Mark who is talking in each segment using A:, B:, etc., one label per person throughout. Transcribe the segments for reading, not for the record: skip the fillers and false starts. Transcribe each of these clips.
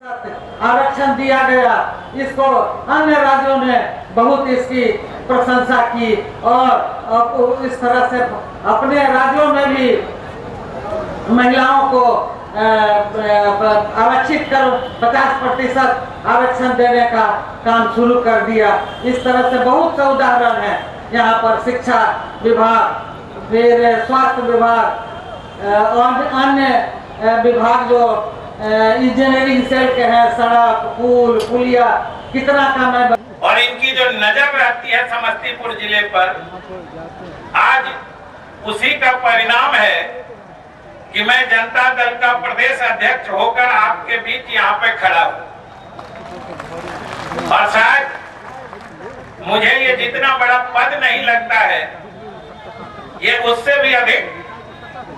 A: आरक्षण दिया गया, इसको अन्य राज्यों ने बहुत इसकी प्रशंसा की और इस तरह से अपने राज्यों में भी महिलाओं को आरक्षित कर 50% आरक्षण देने का काम शुरू कर दिया। इस तरह से बहुत से उदाहरण है। यहाँ पर शिक्षा विभाग, फिर स्वास्थ्य विभाग और अन्य विभाग जो इंजीनियरिंग सेल के हैं, सड़क, पुल, पुलिया, कितना काम है।
B: और इनकी जो नजर रहती है समस्तीपुर जिले पर, आज उसी का परिणाम है कि मैं जनता दल का प्रदेश अध्यक्ष होकर आपके बीच यहाँ पे खड़ा हूँ। और शायद मुझे ये जितना बड़ा पद नहीं लगता है, ये उससे भी अधिक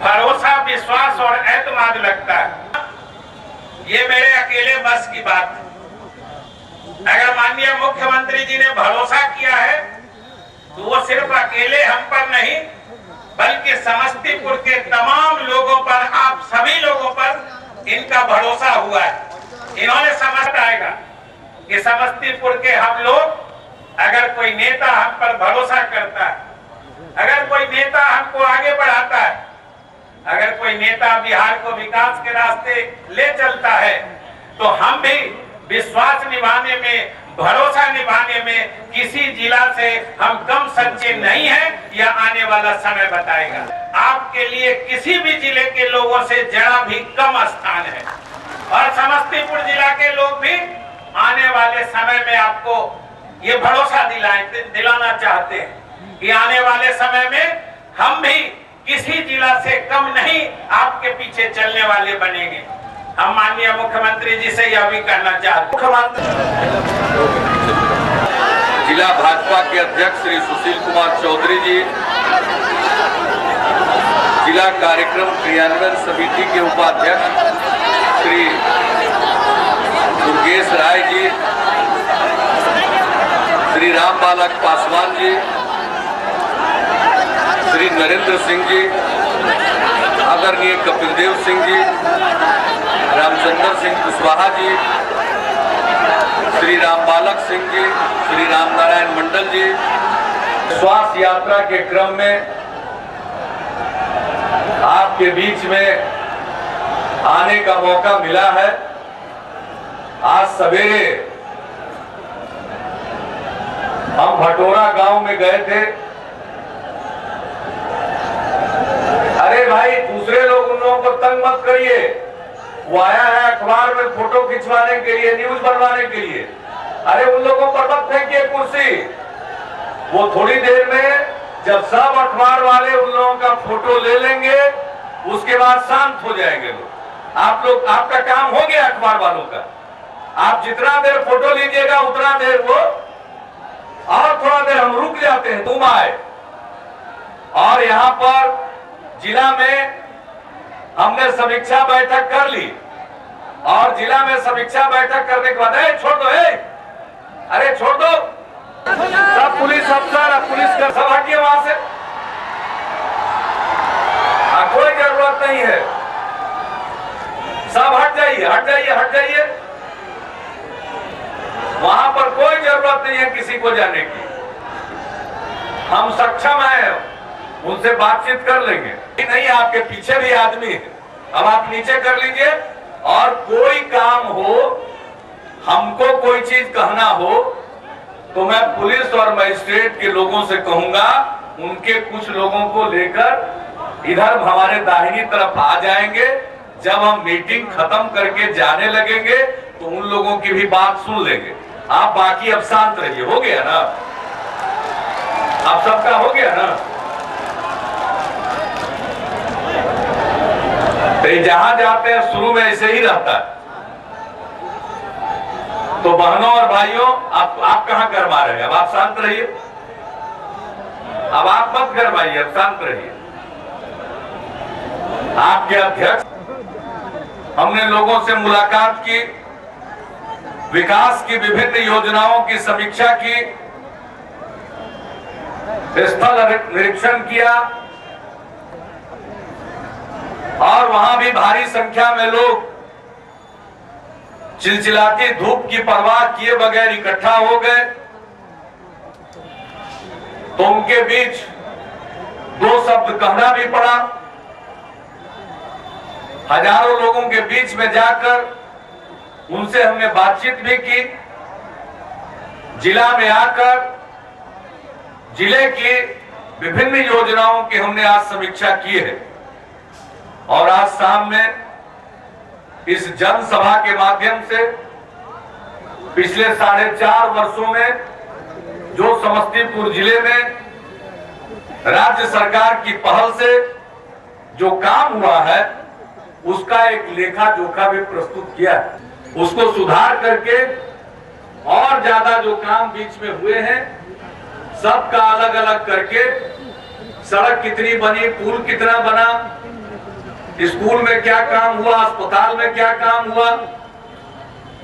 B: भरोसा, विश्वास और एतमाद लगता है। ये मेरे अकेले बस की बात है। अगर माननीय मुख्यमंत्री जी ने भरोसा किया है तो वो सिर्फ अकेले हम पर नहीं, बल्कि समस्तीपुर के तमाम लोगों पर, आप सभी लोगों पर इनका भरोसा हुआ है। इन्होंने समझ आएगा कि समस्तीपुर के हम लोग, अगर कोई नेता हम पर भरोसा करता है, अगर कोई नेता हमको आगे बढ़ाता है, अगर कोई नेता बिहार को विकास के रास्ते ले चलता है, तो हम भी विश्वास निभाने में, भरोसा निभाने में किसी जिला से हम कम सच्चे नहीं हैं, यह आने वाला समय बताएगा। आपके लिए किसी भी जिले के लोगों से जरा भी कम स्थान है। और समस्तीपुर जिला के लोग भी आने वाले समय में आपको ये भरोसा दिलाना चाहते हैं कि आने वाले समय में हम भी किसी जिला से कम नहीं आपके पीछे चलने वाले बनेंगे। हम माननीय मुख्यमंत्री जी से यह भी कहना चाहते हैं।
C: जिला भाजपा के अध्यक्ष श्री सुशील कुमार चौधरी जी, जिला कार्यक्रम क्रियान्वयन समिति के उपाध्यक्ष श्री दुर्गेश राय जी, श्री राम बालक पासवान जी, श्री नरेंद्र सिंह जी, आदरणीय कपिल देव सिंह जी, रामचंद्र सिंह कुशवाहा जी, श्री राम बालक सिंह जी, श्री राम नारायण मंडल जी। स्वास्थ्य यात्रा के क्रम में आपके बीच में आने का मौका मिला है। आज सवेरे हम भटोरा गांव में गए थे। अरे भाई, दूसरे लोग उन लोगों को तंग मत करिए। वो आया है अखबार में फोटो खिंचवाने के लिए, न्यूज बनवाने के लिए। अरे उन लोगों पर मत फेंकिए कुर्सी। वो थोड़ी देर में जब सब अखबार वाले उन लोगों का फोटो ले लेंगे, उसके बाद शांत हो जाएंगे लोग। आप लोग, आपका काम हो गया अखबार वालों का। आप जितना देर फोटो लीजिएगा उतना देर वो, और थोड़ा देर हम रुक जाते हैं, तुम आए। और यहाँ पर जिला में हमने समीक्षा बैठक कर ली, और जिला में समीक्षा बैठक करने के बाद छोड़ दो, अरे छोड़ दो, सब पुलिस अफसर, पुलिस का सब हटिए वहां से। कोई जरूरत नहीं है, सब हट जाइए, हट जाइए, हट जाइए। वहां पर कोई जरूरत नहीं है किसी को जाने की। हम सक्षम हैं, उनसे बातचीत कर लेंगे। नहीं, आपके पीछे भी आदमी है, अब आप नीचे कर लीजिए। और कोई काम हो, हमको कोई चीज कहना हो, तो मैं पुलिस और मजिस्ट्रेट के लोगों से कहूंगा, उनके कुछ लोगों को लेकर इधर हमारे दाहिनी तरफ आ जाएंगे। जब हम मीटिंग खत्म करके जाने लगेंगे तो उन लोगों की भी बात सुन लेंगे। आप बाकी अब शांत रहिए। हो गया ना, आप सबका हो गया ना। तो जहां जाते हैं शुरू में ऐसे ही रहता है। तो बहनों और भाइयों, आप कहां गरमा रहे हैं? अब आप शांत रहिए, अब आप मत गरमाइए, अब शांत रहिए। आपके अध्यक्ष, हमने लोगों से मुलाकात की, विकास की विभिन्न योजनाओं की समीक्षा की, स्थल निरीक्षण किया, और वहां भी भारी संख्या में लोग चिलचिलाती धूप की परवाह किए बगैर इकट्ठा हो गए, तो उनके बीच दो शब्द कहना भी पड़ा। हजारों लोगों के बीच में जाकर उनसे हमने बातचीत भी की। जिला में आकर जिले की विभिन्न योजनाओं की हमने आज समीक्षा की है और आज शाम में इस जनसभा के माध्यम से पिछले 4.5 वर्षों में जो समस्तीपुर जिले में राज्य सरकार की पहल से जो काम हुआ है उसका एक लेखा जोखा भी प्रस्तुत किया है। उसको सुधार करके और ज्यादा जो काम बीच में हुए हैं सबका अलग अलग करके, सड़क कितनी बनी, पुल कितना बना, स्कूल में क्या काम हुआ, अस्पताल में क्या काम हुआ,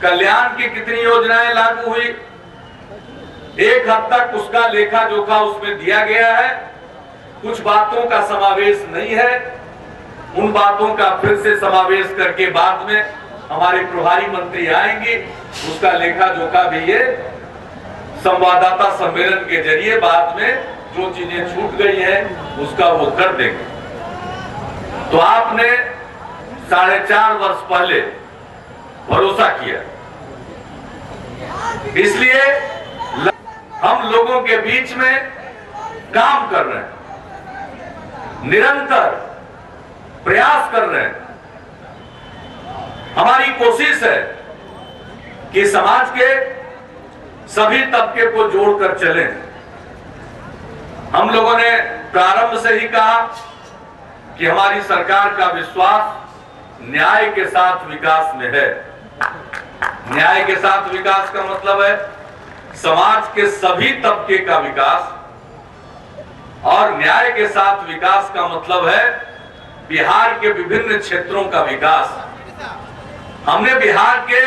C: कल्याण की कितनी योजनाएं लागू हुई, एक हद तक उसका लेखा जोखा उसमें दिया गया है। कुछ बातों का समावेश नहीं है, उन बातों का फिर से समावेश करके बाद में हमारे प्रभारी मंत्री आएंगे, उसका लेखा जोखा भी ये संवाददाता सम्मेलन के जरिए बाद में जो चीजें छूट गई है उसका वो कर देंगे। तो आपने 4.5 वर्ष पहले भरोसा किया, इसलिए हम लोगों के बीच में काम कर रहे हैं, निरंतर प्रयास कर रहे हैं। हमारी कोशिश है कि समाज के सभी तबके को जोड़कर चलें। हम लोगों ने प्रारंभ से ही कहा कि हमारी सरकार का विश्वास न्याय के साथ विकास में है। न्याय के साथ विकास का मतलब है समाज के सभी तबके का विकास, और न्याय के साथ विकास का मतलब है बिहार के विभिन्न क्षेत्रों का विकास। हमने बिहार के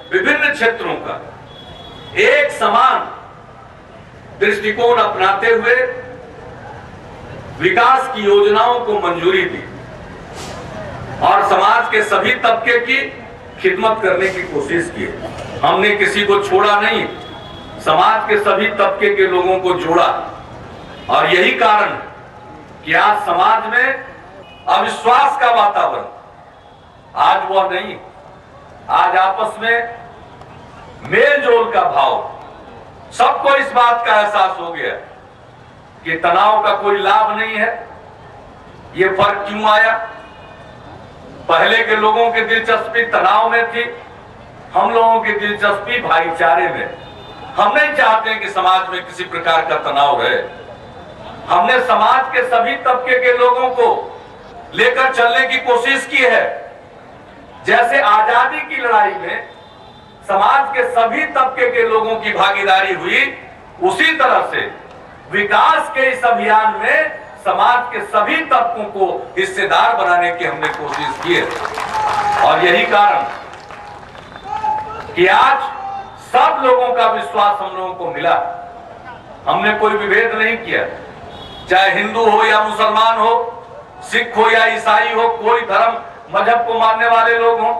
C: विभिन्न क्षेत्रों का एक समान दृष्टिकोण अपनाते हुए विकास की योजनाओं को मंजूरी दी और समाज के सभी तबके की खिदमत करने की कोशिश की। हमने किसी को छोड़ा नहीं, समाज के सभी तबके के लोगों को जोड़ा, और यही कारण कि आज समाज में अविश्वास का वातावरण, आज वह नहीं, आज आपस में मेल जोल का भाव, सबको इस बात का एहसास हो गया कि तनाव का कोई लाभ नहीं है। ये फर्क क्यों आया? पहले के लोगों की दिलचस्पी तनाव में थी, हम लोगों की दिलचस्पी भाईचारे में। हम नहीं चाहते कि समाज में किसी प्रकार का तनाव रहे। हमने समाज के सभी तबके के लोगों को लेकर चलने की कोशिश की है। जैसे आजादी की लड़ाई में समाज के सभी तबके के लोगों की भागीदारी हुई, उसी तरह से विकास के इस अभियान में समाज के सभी तबकों को हिस्सेदार बनाने की हमने कोशिश की है। और यही कारण कि आज सब लोगों का विश्वास हम लोगों को मिला। हमने कोई विभेद नहीं किया, चाहे हिंदू हो या मुसलमान हो, सिख हो या ईसाई हो, कोई धर्म मजहब को मानने वाले लोग हों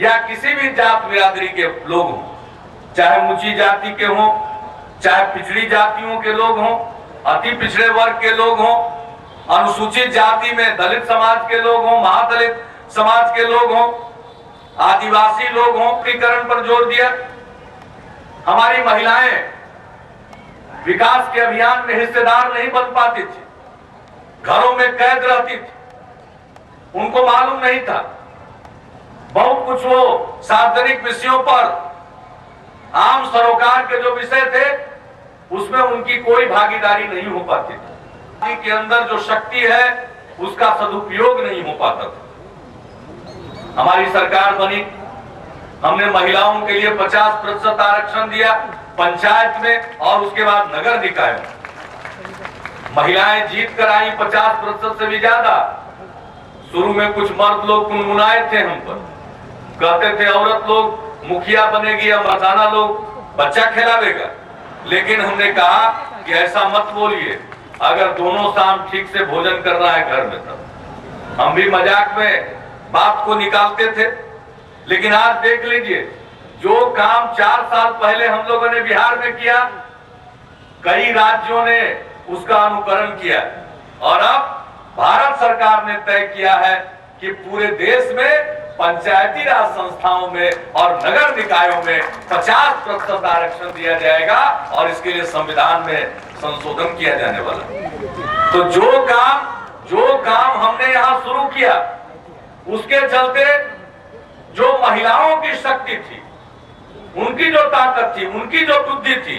C: या किसी भी जात बिरादरी के लोग हों, चाहे ऊंची जाति के हों, चाहे पिछड़ी जातियों के लोग हों, अति पिछड़े वर्ग के लोग हों, अनुसूचित जाति में दलित समाज के लोग हों, महादलित समाज के लोग हों, आदिवासी लोग हों, एकीकरण पर जोर दिया। हमारी महिलाएं विकास के अभियान में हिस्सेदार नहीं बन पाती थी, घरों में कैद रहती थी, उनको मालूम नहीं था। बहुत कुछ वो सार्वजनिक विषयों पर, आम सरोकार के जो विषय थे उसमें उनकी कोई भागीदारी नहीं हो पाती थी। के अंदर जो शक्ति है उसका सदुपयोग नहीं हो पाता था। हमारी सरकार बनी, हमने महिलाओं के लिए 50% आरक्षण दिया पंचायत में और उसके बाद नगर निकाय में। महिलाएं जीत कर आई 50% से भी ज्यादा। शुरू में कुछ मर्द लोग गुनगुनाए थे हम पर, कहते थे औरत लोग मुखिया बनेगी या मर्दाना लोग बच्चा खिलावेगा, लेकिन हमने कहा कि ऐसा मत बोलिए, अगर दोनों शाम ठीक से भोजन कर रहा है घर में तब। हम भी मजाक में बात को निकालते थे, लेकिन आज देख लीजिए, जो काम 4 साल पहले हम लोगों ने बिहार में किया, कई राज्यों ने उसका अनुकरण किया और अब भारत सरकार ने तय किया है कि पूरे देश में पंचायती राज संस्थाओं में और नगर निकायों में 50% आरक्षण दिया जाएगा और इसके लिए संविधान में संशोधन किया जाने वाला। तो जो काम हमने यहाँ शुरू किया, उसके चलते जो महिलाओं की शक्ति थी, उनकी जो ताकत थी, उनकी जो बुद्धि थी,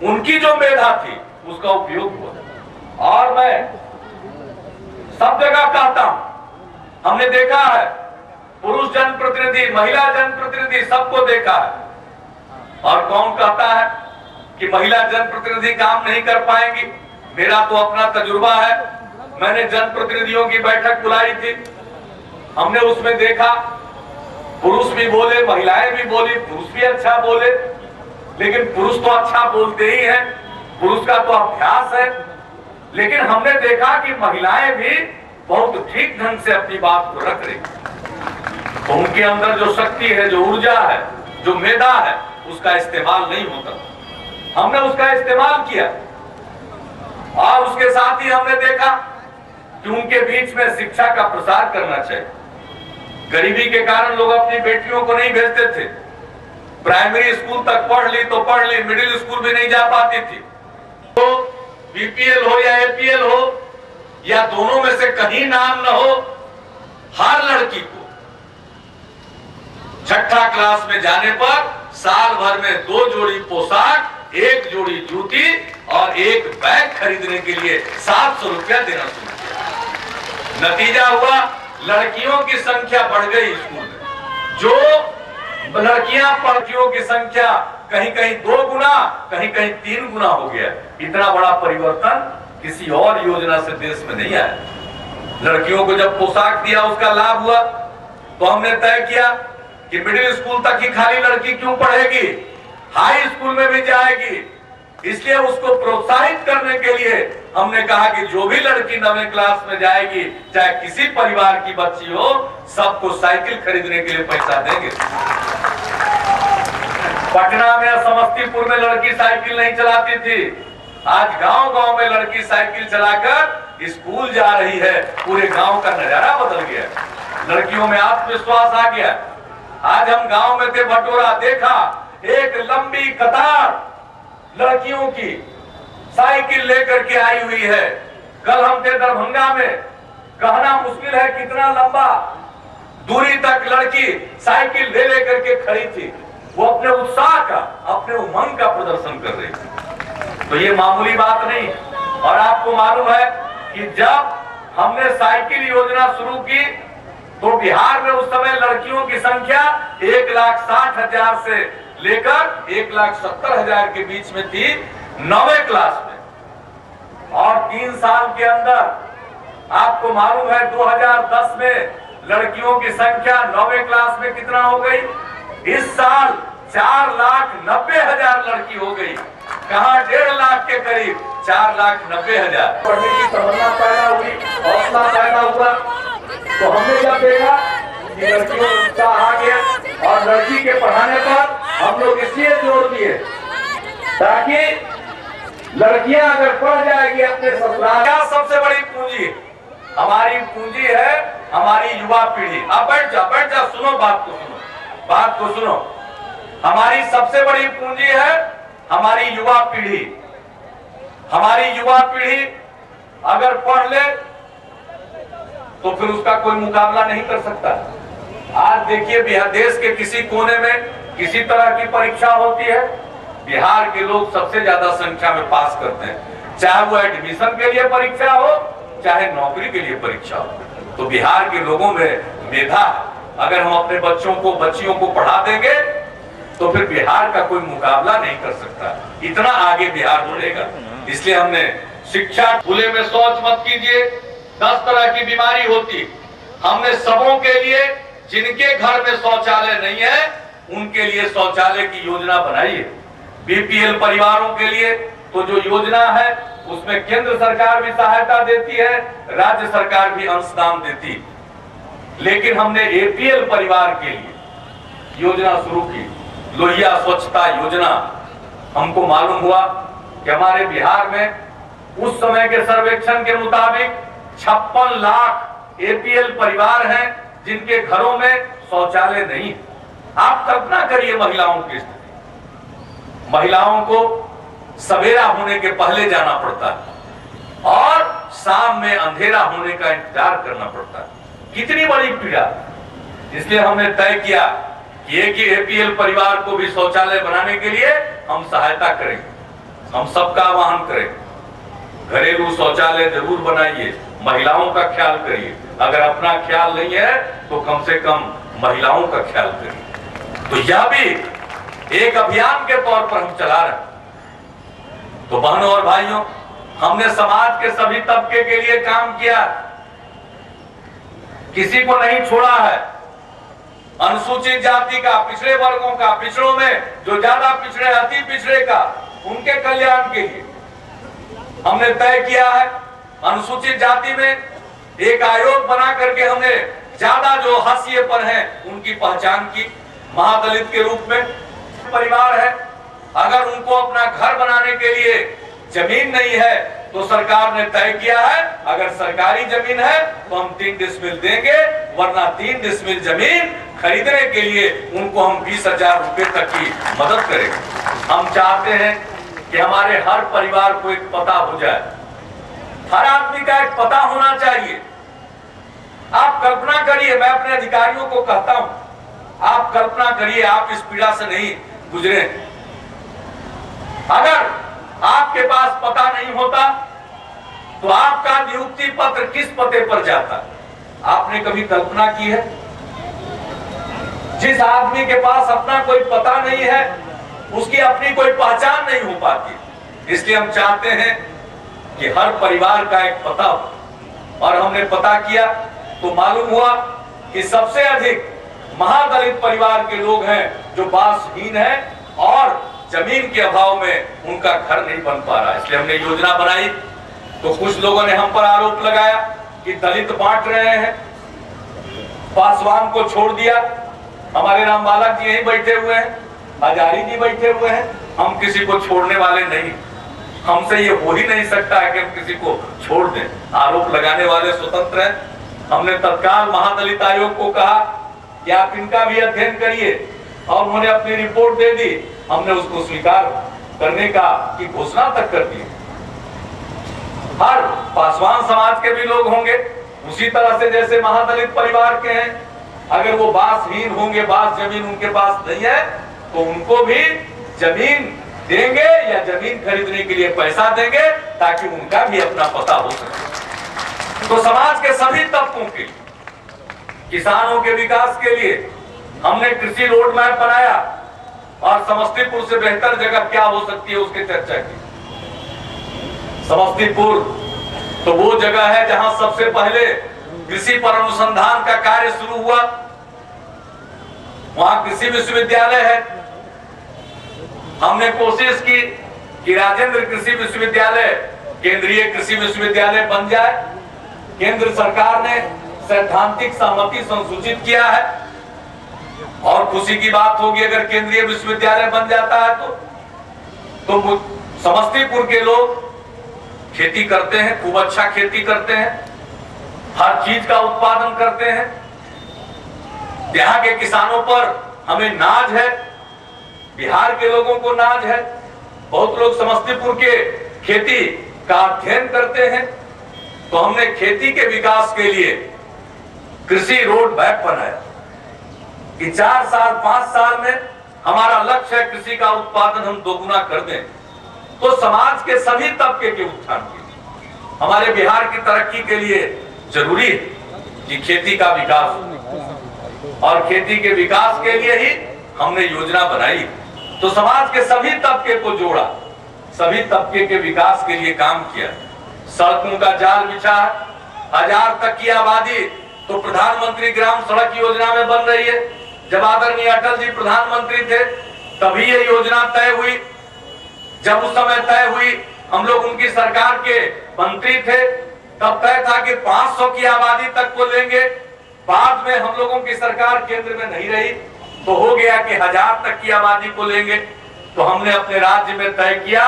C: उनकी जो मेधा थी, उसका उपयोग हुआ। और मैं सब जगह कहता हूं, हमने देखा है पुरुष जनप्रतिनिधि, महिला जनप्रतिनिधि सबको देखा है। और कौन कहता है कि महिला जनप्रतिनिधि काम नहीं कर पाएंगी? मेरा तो अपना तजुर्बा है। मैंने जनप्रतिनिधियों की बैठक बुलाई थी, हमने उसमें देखा पुरुष भी बोले, महिलाएं भी बोली, पुरुष भी अच्छा बोले, लेकिन पुरुष तो अच्छा बोलते ही हैं, पुरुष का तो अभ्यास है। लेकिन हमने देखा कि महिलाएं भी बहुत ठीक ढंग से अपनी बात को रख रही, तो उनके अंदर जो शक्ति है, जो ऊर्जा है, जो मेधा है, उसका इस्तेमाल नहीं होता। हमने उसका इस्तेमाल किया और उसके साथ ही हमने देखा कि उनके बीच में शिक्षा का प्रसार करना चाहिए। गरीबी के कारण लोग अपनी बेटियों को नहीं भेजते थे। प्राइमरी स्कूल तक पढ़ ली तो पढ़ ली, मिडिल स्कूल भी नहीं जा पाती थी। तो बीपीएल हो या एपीएल हो या दोनों में से कहीं नाम न हो, हर लड़की को 6ठी क्लास में जाने पर साल भर में 2 जोड़ी पोशाक, 1 जोड़ी जूती और 1 बैग खरीदने के लिए 700 रुपया देना शुरू किया। नतीजा हुआ लड़कियों की संख्या बढ़ गई स्कूल में। जो लड़कियां पढ़तियों की संख्या कहीं कहीं 2 गुना, कहीं कहीं 3 गुना हो गया। इतना बड़ा परिवर्तन किसी और योजना से देश में नहीं आया। लड़कियों को जब पोशाक दिया, उसका लाभ हुआ, तो हमने तय किया कि मिडिल स्कूल तक ही खाली लड़की क्यों पढ़ेगी, हाई स्कूल में भी जाएगी। इसलिए उसको प्रोत्साहित करने के लिए हमने कहा कि जो भी लड़की 9वीं क्लास में जाएगी, चाहे किसी परिवार की बच्ची हो, सबको साइकिल खरीदने के लिए पैसा देंगे। पटना में, समस्तीपुर में लड़की साइकिल नहीं चलाती थी, आज गांव-गांव में लड़की साइकिल चलाकर स्कूल जा रही है। पूरे गांव का नजारा बदल गया, लड़कियों में आत्मविश्वास आ गया। आज हम गांव में थे, भटोरा देखा, एक लंबी कतार लड़कियों की साइकिल लेकर के आई हुई है। कल हम थे दरभंगा में, कहना मुश्किल है कितना लंबा दूरी तक लड़की साइकिल ले लेकर के खड़ी थी। वो अपने उत्साह का, अपने उमंग का प्रदर्शन कर रही थी। तो ये मामूली बात नहीं। और आपको मालूम है कि जब हमने साइकिल योजना शुरू की, तो बिहार में उस समय लड़कियों की संख्या 1,60,000 से लेकर 1,70,000 के बीच में थी 9वीं क्लास में। और 3 साल के अंदर आपको मालूम है 2010 में लड़कियों की संख्या 9वीं क्लास में कितना हो गई? इस साल 4,90,000 लड़की हो गई। कहां 1.5 लाख के करीब, 4,90,000। पढ़ने की तमन्ना पैदा हुई, हौसला पैदा हुआ। तो हमने जब देखा कि लड़कियों को उत्साह आ गया और लड़की के पढ़ाने पर हम लोग इसलिए जोर दिए ताकि लड़कियां अगर पढ़ जाएगी अपने ससुराल। क्या सबसे बड़ी पूंजी? हमारी पूंजी है हमारी युवा पीढ़ी। अब बैठ जा, सुनो बात को सुनो। हमारी सबसे बड़ी पूंजी है हमारी युवा पीढ़ी। हमारी युवा पीढ़ी अगर पढ़ ले तो फिर उसका कोई मुकाबला नहीं कर सकता। आज देखिए बिहार देश के किसी कोने में किसी तरह की परीक्षा होती है, बिहार के लोग सबसे ज्यादा संख्या में पास करते हैं। चाहे वो एडमिशन के लिए परीक्षा हो, चाहे नौकरी के लिए परीक्षा हो। तो बिहार के लोगों में मेधा, अगर हम अपने बच्चियों को पढ़ा देंगे तो फिर बिहार का कोई मुकाबला नहीं कर सकता। इतना आगे बिहार बढ़ेगा। इसलिए हमने शिक्षा, खुले में शौच मत कीजिए, 10 तरह की बीमारी होती। हमने सबों के लिए, जिनके घर में शौचालय नहीं है, उनके लिए शौचालय की योजना बनाई है। बीपीएल परिवारों के लिए तो जो योजना है उसमें केंद्र सरकार भी सहायता देती है, राज्य सरकार भी अंशदान देती। लेकिन हमने एपीएल परिवार के लिए योजना शुरू की, लोहिया स्वच्छता योजना। हमको मालूम हुआ कि हमारे बिहार में उस समय के सर्वेक्षण के मुताबिक 56 लाख एपीएल परिवार हैं जिनके घरों में शौचालय नहीं। आप कल्पना करिए महिलाओं की स्थिति। महिलाओं को सवेरा होने के पहले जाना पड़ता है और शाम में अंधेरा होने का इंतजार करना पड़ता है। कितनी बड़ी पीड़ा। इसलिए हमने तय किया कि एक ही एपीएल परिवार को भी शौचालय बनाने के लिए हम सहायता करेंगे, हम सबका आह्वान करेंगे। घरेलू शौचालय जरूर बनाइए, महिलाओं का ख्याल करिए। अगर अपना ख्याल नहीं है तो कम से कम महिलाओं का ख्याल करिए। तो यह भी एक अभियान के तौर पर हम चला रहे हैं। तो बहनों और भाइयों, हमने समाज के सभी तबके के लिए काम किया, किसी को नहीं छोड़ा है। अनुसूचित जाति का, पिछड़े वर्गों का, पिछड़ों में जो ज्यादा पिछड़े, अति पिछड़े का, उनके कल्याण के लिए हमने तय किया है। अनुसूचित जाति में एक आयोग बना करके हमने ज्यादा जो हाशिए पर हैं उनकी पहचान की। महादलित के रूप में परिवार है, अगर उनको अपना घर बनाने के लिए जमीन नहीं है तो सरकार ने तय किया है अगर सरकारी जमीन है तो हम 3 डिसमिल देंगे, वरना 3 डिसमिल जमीन खरीदने के लिए उनको हम 20,000 रुपए तक की मदद करेंगे। हम चाहते हैं कि हमारे हर परिवार को एक पता हो जाए, हर आदमी का एक पता होना चाहिए। आप कल्पना करिए, मैं अपने अधिकारियों को कहता हूं, आप कल्पना करिए आप इस पीड़ा से नहीं गुजरे। अगर आपके पास पता नहीं होता तो आपका नियुक्ति पत्र किस पते पर जाता? आपने कभी कल्पना की है? जिस आदमी के पास अपना कोई पता नहीं है उसकी अपनी कोई पहचान नहीं हो पाती। इसलिए हम चाहते हैं कि हर परिवार का एक पता हो। और हमने पता किया तो मालूम हुआ कि सबसे अधिक महादलित परिवार के लोग हैं जो बासहीन हैं और जमीन के अभाव में उनका घर नहीं बन पा रहा। इसलिए हमने योजना बनाई। तो कुछ लोगों ने हम पर आरोप लगाया कि दलित बांट रहे हैं, पासवान को छोड़ दिया। हमारे राम बालक जी यहीं बैठे हुए हैं, हजारी जी बैठे हुए हैं। हम किसी को छोड़ने वाले नहीं, हमसे ये हो ही नहीं सकता है कि हम किसी को छोड़ दें। आरोप लगाने वाले स्वतंत्र हैं। हमने तत्काल महादलित आयोग को कहा कि आप इनका भी अध्ययन करिए और उन्होंने अपनी रिपोर्ट दे दी। हमने उसको स्वीकार करने का की घोषणा तक कर दी। हर पासवान समाज के भी लोग होंगे उसी तरह से जैसे महादलित परिवार के हैं। अगर वो बासहीन होंगे, बास जमीन उनके पास नहीं है तो उनको भी जमीन देंगे या जमीन खरीदने के लिए पैसा देंगे ताकि उनका भी अपना पता हो सके। तो समाज के सभी तबकों के, किसानों के विकास के लिए हमने कृषि रोड मैप बनाया और समस्तीपुर से बेहतर जगह क्या हो सकती है उसकी चर्चा की। समस्तीपुर तो वो जगह है जहां सबसे पहले कृषि पर अनुसंधान का कार्य शुरू हुआ। वहां कृषि विश्वविद्यालय है। हमने कोशिश की कि राजेंद्र कृषि विश्वविद्यालय केंद्रीय कृषि विश्वविद्यालय बन जाए। केंद्र सरकार ने सैद्धांतिक सहमति संसूचित किया है और खुशी की बात होगी अगर केंद्रीय विश्वविद्यालय बन जाता है तो समस्तीपुर के लोग खेती करते हैं, खूब अच्छा खेती करते हैं, हर चीज का उत्पादन करते हैं। यहाँ के किसानों पर हमें नाज है, बिहार के लोगों को नाज है। बहुत लोग समस्तीपुर के खेती का अध्ययन करते हैं। तो हमने खेती के विकास के लिए कृषि रोड मैप बनाया कि 4 साल 5 साल में हमारा लक्ष्य है कृषि का उत्पादन हम दोगुना कर दें। तो समाज के सभी तबके के उत्थान के लिए, हमारे बिहार की तरक्की के लिए जरूरी है कि खेती का विकास हो और खेती के विकास के लिए ही हमने योजना बनाई। तो समाज के सभी तबके को जोड़ा, सभी तबके के विकास के लिए काम किया। सड़कों का जाल बिछा, 1000 तक की आबादी तो प्रधानमंत्री ग्राम सड़क योजना में बन रही है। जब आदरणीय अटल जी प्रधानमंत्री थे तभी ये योजना तय हुई। जब उस समय तय हुई, हम लोग उनकी सरकार के मंत्री थे, तब तय था कि 500 की आबादी तक को लेंगे। बाद में हम लोगों की सरकार केंद्र में नहीं रही तो हो गया कि 1000 तक की आबादी को लेंगे। तो हमने अपने राज्य में तय किया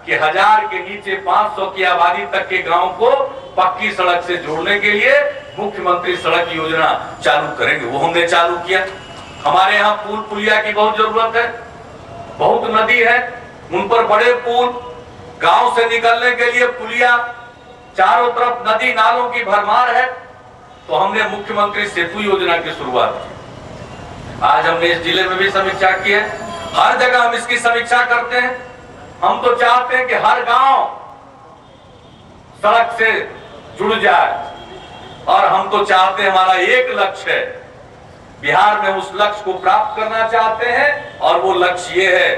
C: कि 1000 के नीचे 500 की आबादी तक के गांव को पक्की सड़क से जोड़ने के लिए मुख्यमंत्री सड़क योजना चालू करेंगे। वो हमने चालू किया। हमारे यहाँ पुल पुलिया की बहुत जरूरत है, बहुत नदी है, उन पर बड़े पुल, गांव से निकलने के लिए पुलिया, चारों तरफ नदी नालों की भरमार है। तो हमने मुख्यमंत्री सेतु योजना की शुरुआत की। आज हमने इस जिले में भी समीक्षा की है, हर जगह हम इसकी समीक्षा करते हैं। हम तो चाहते हैं कि हर गांव सड़क से जुड़ जाए, और हम तो चाहते हैं, हमारा एक लक्ष्य है, बिहार में उस लक्ष्य को प्राप्त करना चाहते हैं। और वो लक्ष्य ये है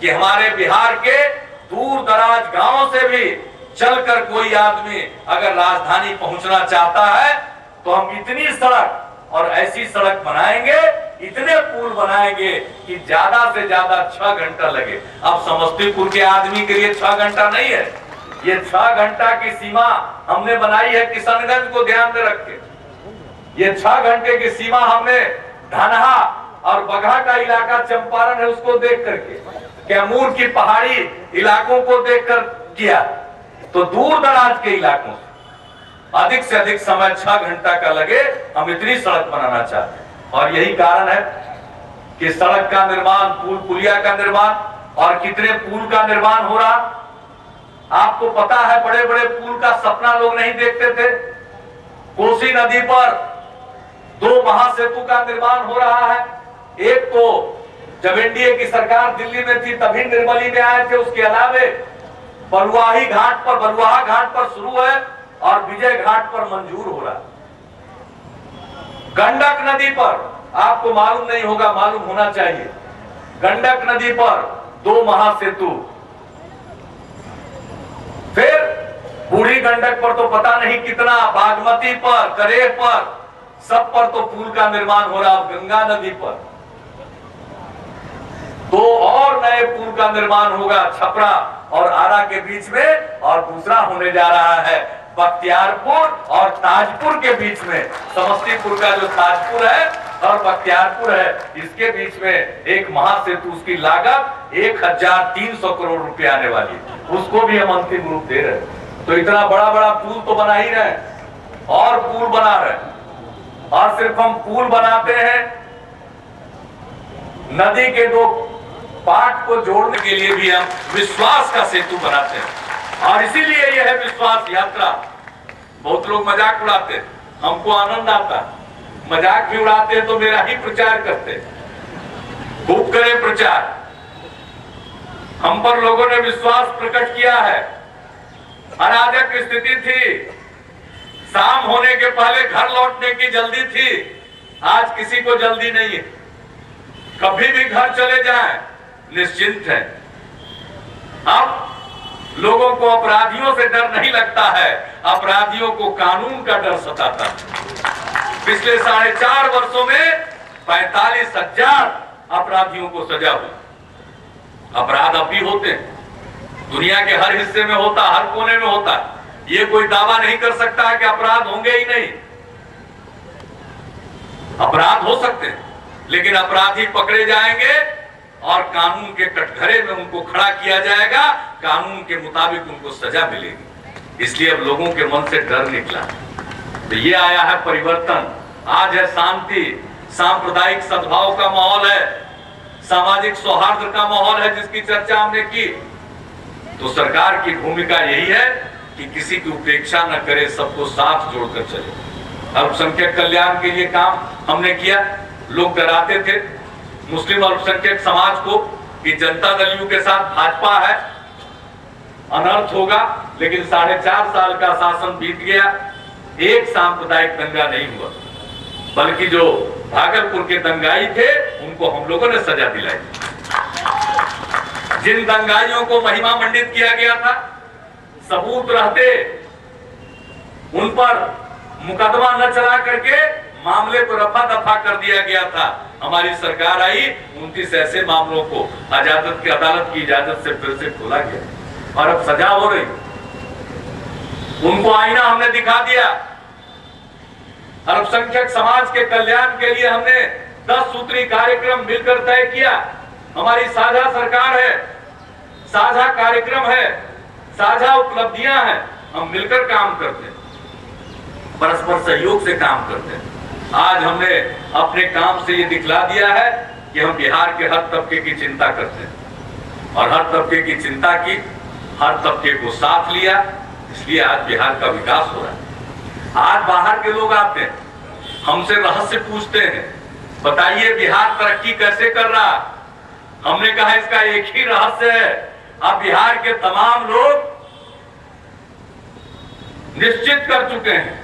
C: कि हमारे बिहार के दूर दराज गांवों से भी चलकर कोई आदमी अगर राजधानी पहुंचना चाहता है तो हम इतनी सड़क और ऐसी सड़क बनाएंगे, इतने पुल बनाएंगे कि ज्यादा से ज्यादा 6 घंटा लगे। अब समस्तीपुर के आदमी के लिए 6 घंटा नहीं है, ये 6 घंटा की सीमा हमने बनाई है किशनगंज को ध्यान में रख के। ये 6 घंटे की सीमा हमने धनहा और बगहा का इलाका चंपारण है उसको देख करके, कैमूर की पहाड़ी इलाकों को देखकर किया। तो दूर दराज के इलाकों से अधिक समय 6 घंटा का लगे, हम इतनी सड़क बनाना चाहते हैं। और यही कारण है कि सड़क का निर्माण, पुल पुलिया का निर्माण, और कितने पुल का निर्माण हो रहा आपको पता है। बड़े बड़े पुल का सपना लोग नहीं देखते थे। कोसी नदी पर 2 महासेतु का निर्माण हो रहा है। एक तो जब एनडीए की सरकार दिल्ली में थी तभी निर्मली में आए थे, उसके अलावे बलुआही घाट पर, बलुआहा घाट पर शुरू है और विजय घाट पर मंजूर हो रहा है। गंडक नदी पर आपको मालूम नहीं होगा, मालूम होना चाहिए, गंडक नदी पर 2 महासेतु। फिर बूढ़ी गंडक पर तो पता नहीं कितना, बागमती पर, करेह पर, सब पर तो पुल का निर्माण हो रहा है। गंगा नदी पर 2 और नए पुल का निर्माण होगा, छपरा और आरा के बीच में, और दूसरा होने जा रहा है बख्तियारपुर और ताजपुर के बीच में। समस्तीपुर का जो ताजपुर है और बख्तियारपुर है, इसके बीच में एक महासेतु, उसकी लागत 1300 करोड़ रुपए आने वाली है, उसको भी हम अंतिम रूप दे रहे हैं। तो इतना बड़ा बड़ा पुल तो बना ही रहे, और पुल बना रहे, और सिर्फ हम पुल बनाते हैं, नदी के 2 पार्ट को जोड़ने के लिए भी हम विश्वास का सेतु बनाते हैं। और इसीलिए यह है विश्वास यात्रा। बहुत लोग मजाक उड़ाते, हमको आनंद आता, मजाक भी उड़ाते हैं तो मेरा ही प्रचार करते, खूब करें प्रचार। हम पर लोगों ने विश्वास प्रकट किया है। अराजक स्थिति थी, शाम होने के पहले घर लौटने की जल्दी थी, आज किसी को जल्दी नहीं है, कभी भी घर चले जाएं, निश्चिंत है। अब लोगों को अपराधियों से डर नहीं लगता है, अपराधियों को कानून का डर सताता है। पिछले 4.5 वर्षों में 45,000 अपराधियों को सजा हुई। अपराध अब भी होते हैं, दुनिया के हर हिस्से में होता, हर कोने में होता। ये कोई दावा नहीं कर सकता है कि अपराध होंगे ही नहीं। अपराध हो सकते हैं, लेकिन अपराधी पकड़े जाएंगे और कानून के कटघरे में उनको खड़ा किया जाएगा, कानून के मुताबिक उनको सजा मिलेगी। इसलिए अब लोगों के मन से डर निकला, तो ये आया है परिवर्तन। आज है शांति, सांप्रदायिक सद्भाव का माहौल है, सामाजिक सौहार्द का माहौल है, जिसकी चर्चा हमने की। तो सरकार की भूमिका यही है कि किसी की उपेक्षा न करे, सबको साथ जोड़कर चले। अल्पसंख्यक कल्याण के लिए काम हमने किया। लोग डराते थे मुस्लिम अल्पसंख्यक समाज को कि जनता दल यू के साथ भाजपा है, अनर्थ होगा, लेकिन 4.5 साल का शासन बीत गया, एक सांप्रदायिक दंगा नहीं हुआ, बल्कि जो भागलपुर के दंगाई थे उनको हम लोगों ने सजा दिलाई। जिन दंगाइयों को महिमा मंडित किया गया था, सबूत रहते उन पर मुकदमा न चला करके मामले को रफा दफा कर दिया गया था। हमारी सरकार आई, 29 ऐसे मामलों को अदालत की इजाजत से फिर से खोला गया और अब सजा हो रही। उनको आईना हमने दिखा दिया। अल्पसंख्यक समाज के कल्याण के लिए हमने 10 सूत्री कार्यक्रम मिलकर तय किया। हमारी साझा सरकार है, साझा कार्यक्रम है, साझा उपलब्धियां हैं, हम मिलकर काम करते हैं, परस्पर सहयोग से काम करते हैं। आज हमने अपने काम से ये दिखला दिया है कि हम बिहार के हर तबके की चिंता करते हैं और हर तबके की चिंता की, हर तबके को साथ लिया, इसलिए आज बिहार का विकास हो रहा है। आज बाहर के लोग आते हैं, हमसे रहस्य पूछते हैं, बताइए बिहार तरक्की कैसे कर रहा। हमने कहा इसका एक ही रहस्य है, अब बिहार के तमाम लोग निश्चित कर चुके हैं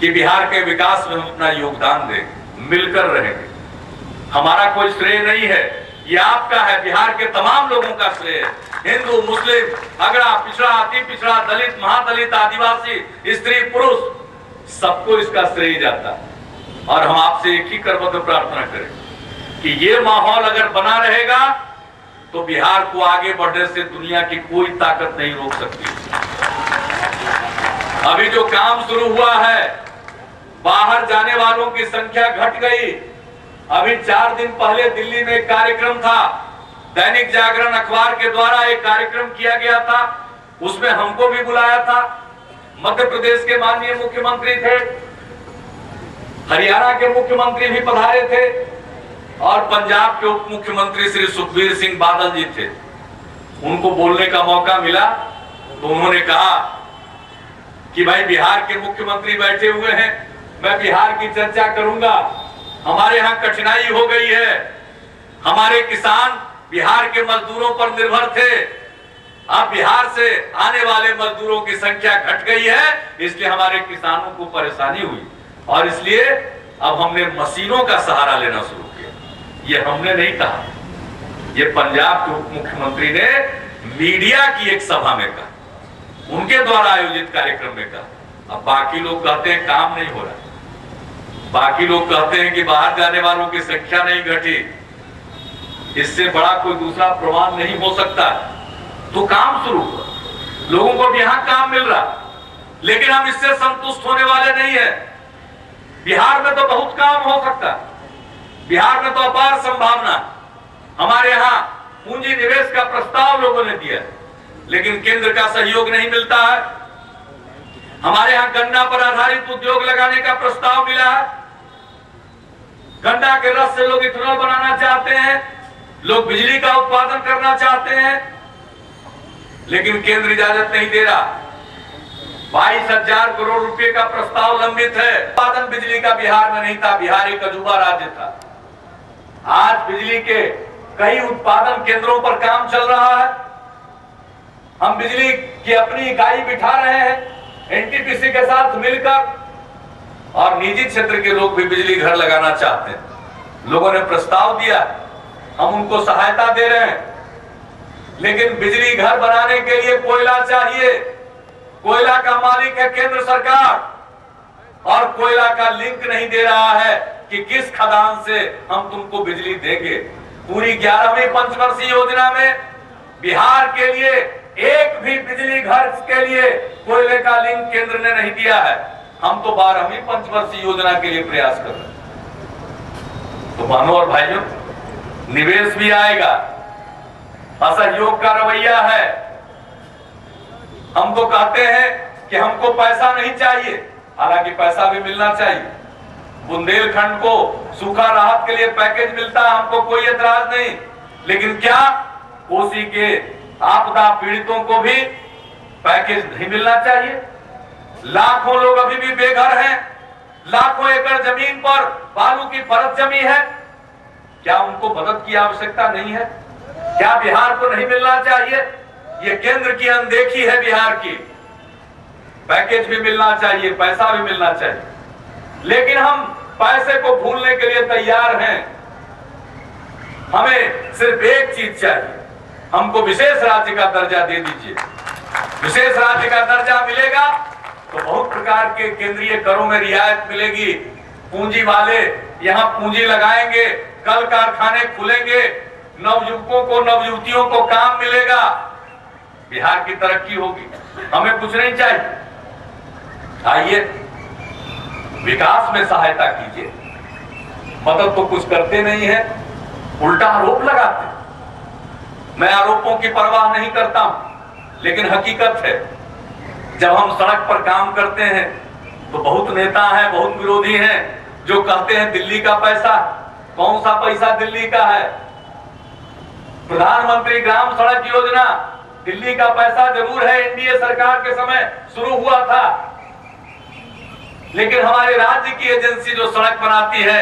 C: कि बिहार के विकास में हम अपना योगदान देंगे, मिलकर रहेंगे। हमारा कोई श्रेय नहीं है, ये आपका है, बिहार के तमाम लोगों का श्रेय है। हिंदू, मुस्लिम, अगड़ा, पिछड़ा, अति पिछड़ा, दलित, महादलित, आदिवासी, स्त्री, पुरुष, सबको इसका श्रेय जाता है। और हम आपसे एक ही करबद्ध प्रार्थना करें कि ये माहौल अगर बना रहेगा तो बिहार को आगे बढ़ने से दुनिया की कोई ताकत नहीं रोक सकती। अभी जो काम शुरू हुआ है, बाहर जाने वालों की संख्या घट गई। अभी 4 दिन पहले दिल्ली में एक कार्यक्रम था, दैनिक जागरण अखबार के द्वारा एक कार्यक्रम किया गया था, उसमें हमको भी बुलाया था। मध्य प्रदेश के माननीय मुख्यमंत्री थे, हरियाणा के मुख्यमंत्री भी पधारे थे और पंजाब के उप मुख्यमंत्री श्री सुखबीर सिंह बादल जी थे। उनको बोलने का मौका मिला तो उन्होंने कहा कि भाई बिहार के मुख्यमंत्री बैठे हुए हैं, मैं बिहार की चर्चा करूंगा। हमारे यहाँ कठिनाई हो गई है, हमारे किसान बिहार के मजदूरों पर निर्भर थे, अब बिहार से आने वाले मजदूरों की संख्या घट गई है, इसलिए हमारे किसानों को परेशानी हुई और इसलिए अब हमने मशीनों का सहारा लेना शुरू किया। ये हमने नहीं कहा, ये पंजाब के उप मुख्यमंत्री ने मीडिया की एक सभा में कहा, उनके द्वारा आयोजित कार्यक्रम में कहा। अब बाकी लोग कहते हैं काम नहीं हो रहा, बाकी लोग कहते हैं कि बाहर जाने वालों की संख्या नहीं घटी, इससे बड़ा कोई दूसरा प्रमाण नहीं हो सकता। तो काम शुरू हुआ, लोगों को भी यहां काम मिल रहा, लेकिन हम इससे संतुष्ट होने वाले नहीं है। बिहार में तो बहुत काम हो सकता है, बिहार में तो अपार संभावना। हमारे यहाँ पूंजी निवेश का प्रस्ताव लोगों ने दिया, लेकिन केंद्र का सहयोग नहीं मिलता है। हमारे यहाँ गन्ना पर आधारित उद्योग लगाने का प्रस्ताव मिला है, गन्ना के रस से लोग इथेनॉल बनाना चाहते हैं, लोग बिजली का उत्पादन करना चाहते हैं, लेकिन केंद्र इजाजत नहीं दे रहा। 22,000 करोड़ रुपए का प्रस्ताव लंबित है। उत्पादन बिजली का बिहार में नहीं था, बिहार एक अजूबा राज्य था। आज बिजली के कई उत्पादन केंद्रों पर काम चल रहा है। हम बिजली की अपनी इकाई बिठा रहे हैं एनटीपीसी के साथ मिलकर, और निजी क्षेत्र के लोग भी बिजली घर लगाना चाहते हैं। लोगों ने प्रस्ताव दिया, हम उनको सहायता दे रहे हैं, लेकिन बिजली घर बनाने के लिए कोयला चाहिए। कोयला का मालिक है केंद्र सरकार और कोयला का लिंक नहीं दे रहा है कि किस खदान से हम तुमको बिजली देंगे। पूरी 11वीं पंचवर्षीय योजना में बिहार के लिए एक भी बिजली घर के लिए कोयले का लिंक केंद्र ने नहीं दिया है। हम तो 12वीं पंचवर्षीय योजना के लिए प्रयास कर रहे हैं। तो बहनों और भाइयों, निवेश भी आएगा, असहयोग का रवैया है। हम तो कहते हैं कि हमको पैसा नहीं चाहिए, हालांकि पैसा भी मिलना चाहिए। बुंदेलखंड को सूखा राहत के लिए पैकेज मिलता है, हमको कोई एतराज नहीं, लेकिन क्या कोसी के आपदा पीड़ितों को भी पैकेज नहीं मिलना चाहिए? लाखों लोग अभी भी बेघर हैं, लाखों एकड़ जमीन पर बालू की परत जमी है, क्या उनको मदद की आवश्यकता नहीं है? क्या बिहार को नहीं मिलना चाहिए? ये केंद्र की अनदेखी है बिहार की। पैकेज भी मिलना चाहिए, पैसा भी मिलना चाहिए, लेकिन हम पैसे को भूलने के लिए तैयार हैं। हमें सिर्फ एक चीज चाहिए, हमको विशेष राज्य का दर्जा दे दीजिए। विशेष राज्य का दर्जा मिलेगा तो बहुत प्रकार के केंद्रीय करों में रियायत मिलेगी, पूंजी वाले यहाँ पूंजी लगाएंगे, कल कारखाने खुलेंगे, नवयुवकों को नवयुवतियों को काम मिलेगा, बिहार की तरक्की होगी। हमें कुछ नहीं चाहिए। आइए विकास में सहायता कीजिए, मदद तो कुछ करते नहीं है, उल्टा आरोप लगाते। मैं आरोपों की परवाह नहीं करता हूं, लेकिन हकीकत है जब हम सड़क पर काम करते हैं तो बहुत नेता हैं, बहुत विरोधी हैं जो कहते हैं दिल्ली का पैसा। कौन सा पैसा दिल्ली का है? प्रधानमंत्री ग्राम सड़क योजना दिल्ली का पैसा जरूर है, एनडीए सरकार के समय शुरू हुआ था, लेकिन हमारे राज्य की एजेंसी जो सड़क बनाती है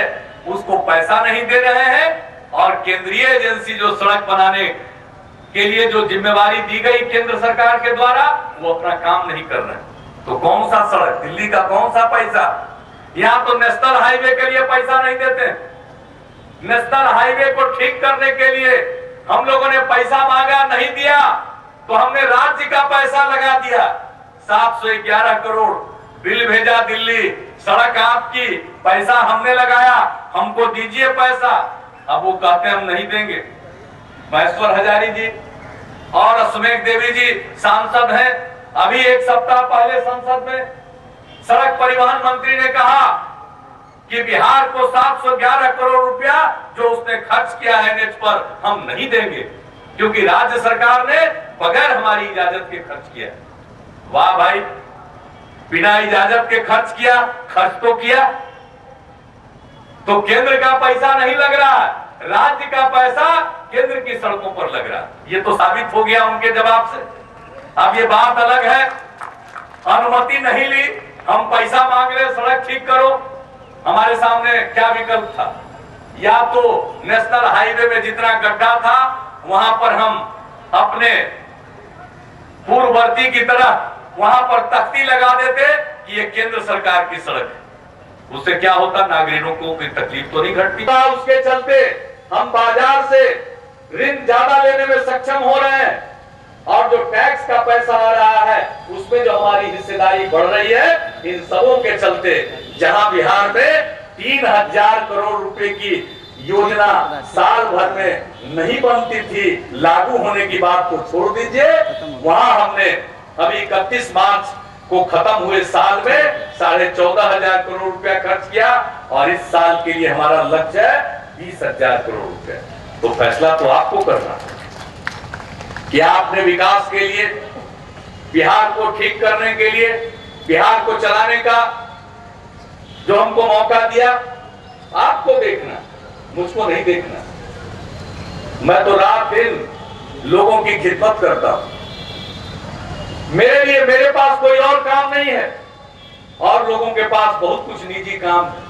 C: उसको पैसा नहीं दे रहे हैं, और केंद्रीय एजेंसी जो सड़क बनाने के लिए जो जिम्मेवारी दी गई केंद्र सरकार के द्वारा वो अपना काम नहीं कर रहे। तो कौन सा सड़क? दिल्ली का कौन सा पैसा? यहाँ तो नेशनल हाईवे के लिए पैसा नहीं देते। नेशनल हाईवे को ठीक करने के लिए हम लोगों ने पैसा मांगा, नहीं दिया, तो हमने राज्य का पैसा लगा दिया। 711 करोड़ बिल भेजा दिल्ली, सड़क आपकी, पैसा हमने लगाया, हमको दीजिए पैसा। अब वो कहते हैं हम नहीं देंगे। महेश्वर हजारी जी और सुमेघ देवी जी सांसद हैं। अभी एक सप्ताह पहले संसद में सड़क परिवहन मंत्री ने कहा कि बिहार को 711 करोड़ रुपया जो उसने खर्च किया है नेट पर हम नहीं देंगे, क्योंकि राज्य सरकार ने बगैर हमारी इजाजत के खर्च किया। वाह भाई, बिना इजाजत के खर्च किया, खर्च तो किया। तो केंद्र का पैसा नहीं लग रहा, राज्य का पैसा केंद्र की सड़कों पर लग रहा। ये तो साबित हो गया उनके जवाब से। अब ये बात अलग है, अनुमति नहीं ली, हम पैसा मांग रहे सड़क ठीक करो। हमारे सामने क्या विकल्प था? या तो नेशनल हाईवे में जितना गड्ढा था वहां पर हम अपने पूर्ववर्ती की तरह वहां पर तख्ती लगा देते कि ये केंद्र सरकार की सड़क है। उससे क्या होता? नागरिकों को कोई तकलीफ तो नहीं घटती। उसके चलते हम बाजार से ऋण ज्यादा लेने में सक्षम हो रहे हैं, और जो टैक्स का पैसा आ रहा है उसमें जो हमारी हिस्सेदारी बढ़ रही है, इन सबों के चलते जहां बिहार में 3000 करोड़ रुपए की योजना साल भर में नहीं बनती थी, लागू होने की बात को छोड़ दीजिए, वहां हमने अभी 31 मार्च को खत्म हुए साल में 14,500 करोड़ रुपया खर्च किया, और इस साल के लिए हमारा लक्ष्य है 20,000 करोड़ रुपया। तो फैसला तो आपको करना है कि आपने विकास के लिए, बिहार को ठीक करने के लिए, बिहार को चलाने का जो हमको मौका दिया, आपको देखना, मुझको नहीं देखना। मैं तो रात दिन लोगों की खिदमत करता हूं। मेरे लिए, मेरे पास कोई और काम नहीं है, और लोगों के पास बहुत कुछ निजी काम है।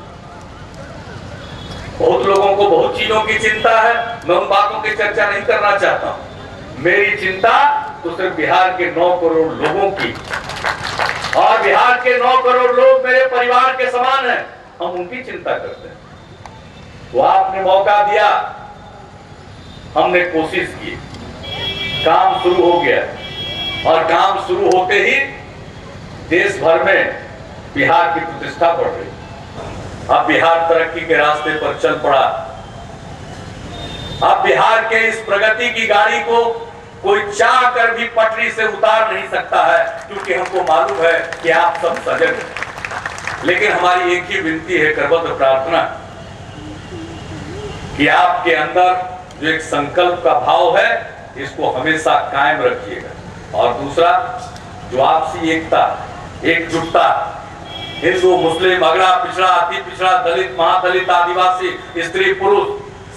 C: बहुत लोगों को बहुत चीजों की चिंता है, मैं उन बातों की चर्चा नहीं करना चाहता हूं। मेरी चिंता तो सिर्फ बिहार के 9 करोड़ लोगों की, और बिहार के 9 करोड़ लोग मेरे परिवार के समान हैं, हम उनकी चिंता करते हैं। वो आपने मौका दिया, हमने कोशिश की, काम शुरू हो गया, और काम शुरू होते ही देश भर में बिहार की प्रतिष्ठा बढ़ गई। अब बिहार तरक्की के रास्ते पर चल पड़ा। अब बिहार के इस प्रगति की गाड़ी को कोई चाह कर भी पटरी से उतार नहीं सकता है, क्योंकि हमको मालूम है कि आप सब सजग हैं। लेकिन हमारी एक ही विनती है, करबद्ध प्रार्थना, कि आपके अंदर जो एक संकल्प का भाव है इसको हमेशा कायम रखिएगा। और दूसरा, जो आपसी एकता, एकजुटता, हिंदू, मुस्लिम, अगड़ा, पिछड़ा, अति पिछड़ा, दलित, महादलित, आदिवासी, स्त्री, पुरुष,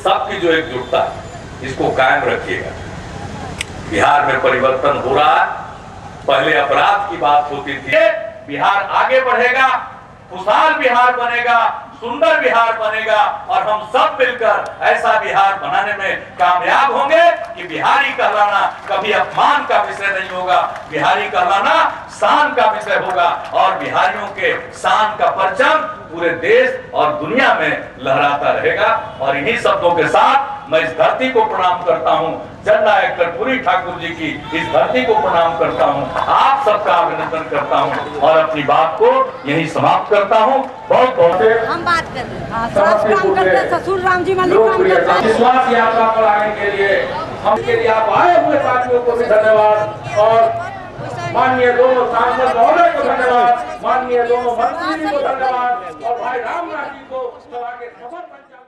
C: सबकी जो एकजुटता है इसको कायम रखिएगा। बिहार में परिवर्तन हो रहा है। पहले अपराध की बात होती थी, बिहार आगे बढ़ेगा, खुशहाल बिहार बनेगा, सुंदर बिहार बनेगा, और हम सब मिलकर ऐसा बिहार बनाने में कामयाब होंगे कि बिहारी कहलाना कभी अपमान का विषय नहीं होगा, बिहारी कहलाना शान का विषय होगा, और बिहारियों के शान का परचम पूरे देश और दुनिया में लहराता रहेगा। और इन्हीं शब्दों के साथ मैं इस धरती को प्रणाम करता हूं, जननायक कर्पूरी ठाकुर जी की इस धरती को प्रणाम करता हूं, आप सबका अभिनंदन करता हूं, और अपनी बात को यही समाप्त करता हूं। बहुत बहुत
D: हम बात कर रहे हैं, काम करते हैं, ससुर राम जी मंदिर काम करते हैं।
A: विश्वास यात्रा पर आने के लिए हमके लिए आप आए हुए साथियों को भी धन्यवाद, और माननीय दोनों सांसद महोदय को धन्यवाद।
C: माननीय दोनों मंत्री जी को धन्यवाद और भाई रामनाथ जी को सभा के सफल